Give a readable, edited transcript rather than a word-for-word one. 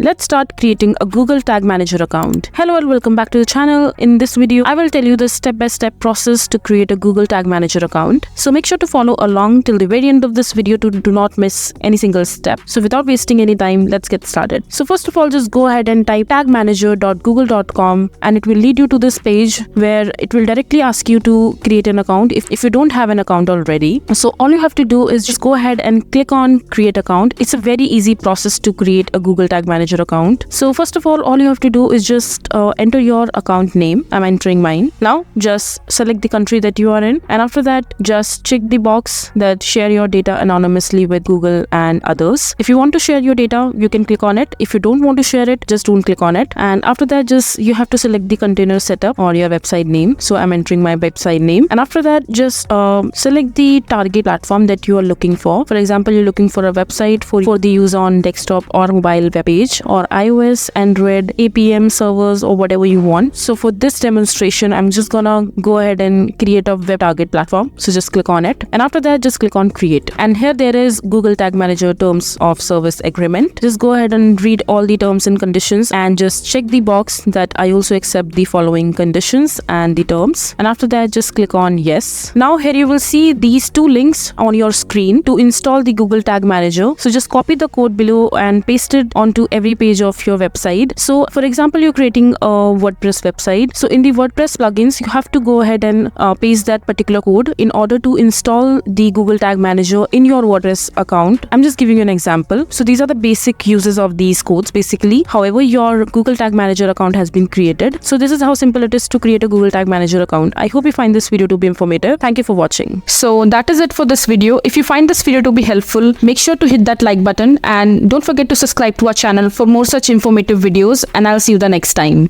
let's start creating a Google Tag Manager account. Hello and welcome back to the channel. In this video, I will tell you the step-by-step process to create a Google Tag Manager account. So make sure to follow along till the very end of this video to do not miss any single step. So without wasting any time, let's get started. So first of all, just go ahead and type tagmanager.google.com and it will lead you to this page where it will directly ask you to create an account if you don't have an account already. So all you have to do is just go ahead and click on create account. It's a very easy process to create a Google Tag Manager account. So first of all you have to do is just enter your account name. I'm entering mine. Now just select the country that you are in, and after that just check the box that share your data anonymously with Google and others. If you want to share your data, you can click on it. If you don't want to share it, just don't click on it. And after that, just you have to select the container setup or your website name. So I'm entering my website name, and after that just select the target platform that you are looking for. For example, you're looking for a website for the use on desktop or mobile web page, or iOS, Android, APM servers, or whatever you want. So for this demonstration, I'm just gonna go ahead and create a web target platform. So just click on it, and after that just click on create. And here there is Google Tag Manager terms of service agreement. Just go ahead and read all the terms and conditions and just check the box that I also accept the following conditions and the terms, and after that just click on yes. Now here you will see these two links on your screen to install the Google Tag Manager. So just copy the code below and paste it onto every page of your website. So for example, you're creating a WordPress website. So in the WordPress plugins, you have to go ahead and paste that particular code in order to install the Google Tag Manager in your WordPress account. I'm just giving you an example. So these are the basic uses of these codes basically. However, your Google Tag Manager account has been created. So this is how simple it is to create a Google Tag Manager account. I hope you find this video to be informative. Thank you for watching. So that is it for this video. If you find this video to be helpful, make sure to hit that like button and don't forget to subscribe to our channel for more such informative videos, and I'll see you the next time.